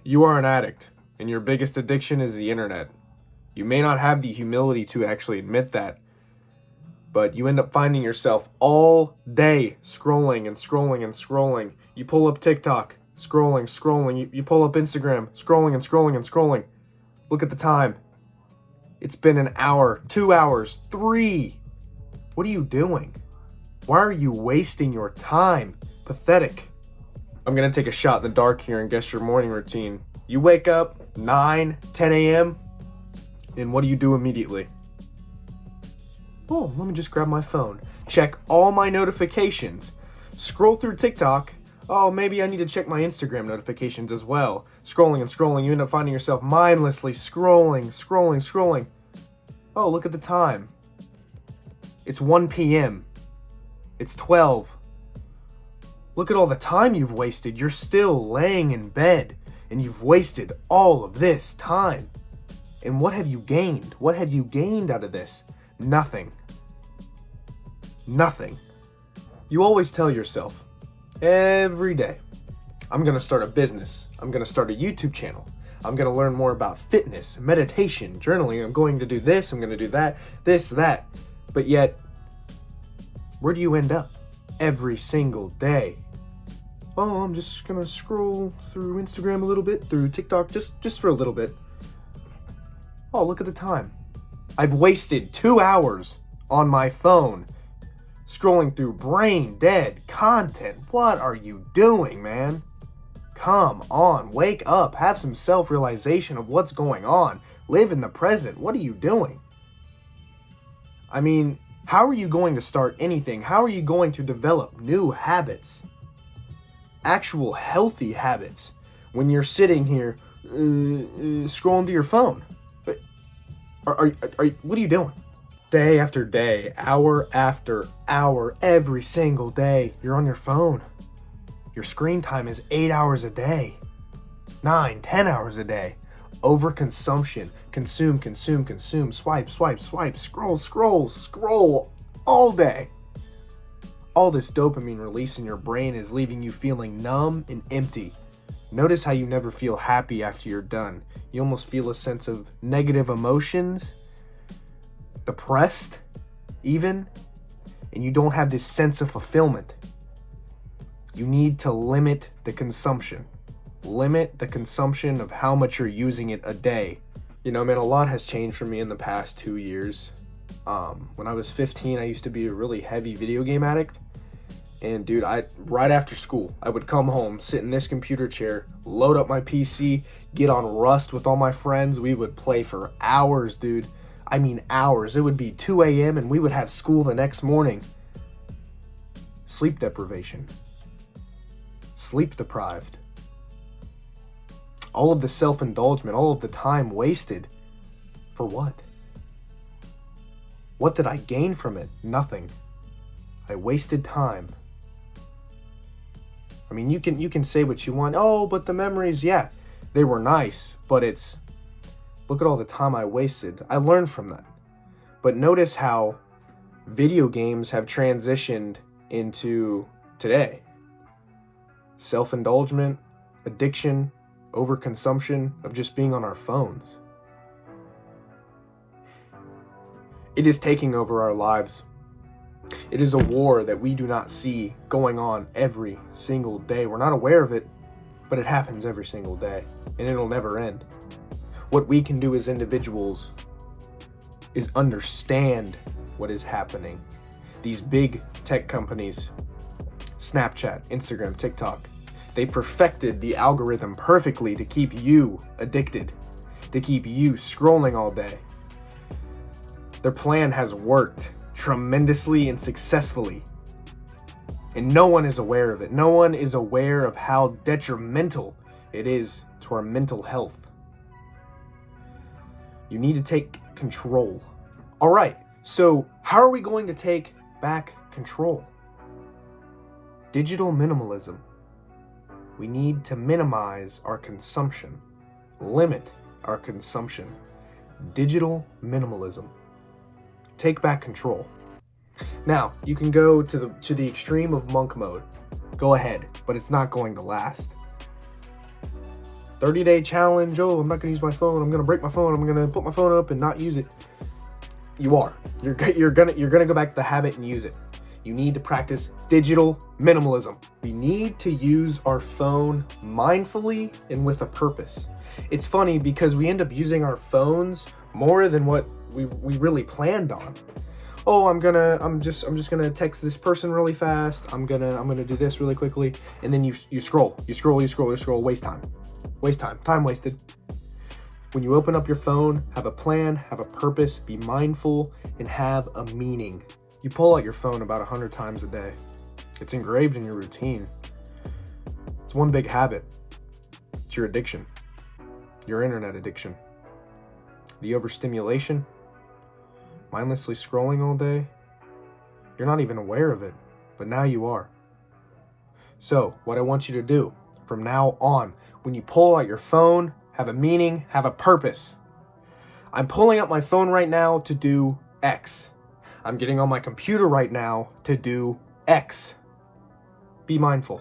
You are an addict, and your biggest addiction is the internet. You may not have the humility to actually admit that, but you end up finding yourself all day scrolling and scrolling and scrolling. You pull up TikTok, scrolling. You pull up Instagram, scrolling and scrolling and scrolling. Look at the time. It's been an hour, 2 hours, 3. What are you doing? Why are you wasting your time? Pathetic. I'm gonna take a shot in the dark here and guess your morning routine. You wake up 9, 10 a.m. and what do you do immediately? Oh, let me just grab my phone. Check all my notifications. Scroll through TikTok. Oh, maybe I need to check my Instagram notifications as well. Scrolling and scrolling, you end up finding yourself mindlessly scrolling. Oh, look at the time. It's 1 p.m. It's 12. Look at all the time you've wasted. You're still laying in bed, and you've wasted all of this time. And what have you gained? What have you gained out of this? Nothing. You always tell yourself, every day, I'm gonna start a business. I'm gonna start a YouTube channel. I'm gonna learn more about fitness, meditation, journaling. I'm going to do this, I'm gonna do that, this, that. But yet, where do you end up every single day? Oh, I'm just gonna scroll through Instagram a little bit, through TikTok, just for a little bit. Oh, look at the time. I've wasted 2 hours on my phone scrolling through brain dead content. What are you doing, man? Come on, wake up, have some self-realization of what's going on. Live in the present. What are you doing? I mean, how are you going to start anything? How are you going to develop new habits? Actual healthy habits when you're sitting here scrolling through your phone. But what are you doing? Day after day, hour after hour, every single day, you're on your phone. Your screen time is 8 hours a day, 9, 10 hours a day. Overconsumption, consume, swipe, scroll all day. All this dopamine release in your brain is leaving you feeling numb and empty. Notice how you never feel happy after you're done. You almost feel a sense of negative emotions, depressed even, and you don't have this sense of fulfillment. You need to limit the consumption. Limit the consumption of how much you're using it a day. You know, man, a lot has changed for me in the past 2 years. When I was 15, I used to be a really heavy video game addict. And dude, right after school, I would come home, sit in this computer chair, load up my PC, get on Rust with all my friends. We would play for hours, dude. I mean hours. It would be 2 a.m. and we would have school the next morning. Sleep deprivation. Sleep deprived. All of the self-indulgence, all of the time wasted. For what? What did I gain from it? Nothing. I wasted time. I mean, you can say what you want. Oh, but the memories, yeah, they were nice, but look at all the time I wasted. I learned from that. But notice how video games have transitioned into today. Self-indulgence, addiction, overconsumption of just being on our phones. It is taking over our lives. It is a war that we do not see going on every single day. We're not aware of it, but it happens every single day, and it'll never end. What we can do as individuals is understand what is happening. These big tech companies, Snapchat, Instagram, TikTok, they perfected the algorithm perfectly to keep you addicted, to keep you scrolling all day. Their plan has worked tremendously and successfully, and no one is aware of it. No one is aware of how detrimental it is to our mental health. You need to take control. All right, so how are we going to take back control? Digital minimalism. We need to minimize our consumption, limit our consumption. Digital minimalism. Take back control. Now, you can go to the extreme of monk mode. Go ahead, but it's not going to last. 30-day challenge. Oh, I'm not going to use my phone. I'm going to break my phone. I'm going to put my phone up and not use it. You are. You're going to go back to the habit and use it. You need to practice digital minimalism. We need to use our phone mindfully and with a purpose. It's funny because we end up using our phones more than what we really planned on. Oh, I'm just gonna text this person really fast. I'm gonna do this really quickly, and then you scroll, waste time, time wasted. When you open up your phone, have a plan, have a purpose, be mindful, and have a meaning. You pull out your phone about 100 times a day. It's engraved in your routine. It's one big habit. It's your addiction, your internet addiction, the overstimulation, mindlessly scrolling all day. You're not even aware of it, but now you are. So what I want you to do from now on, when you pull out your phone, have a meaning, have a purpose. I'm pulling out my phone right now to do X. I'm getting on my computer right now to do X. Be mindful.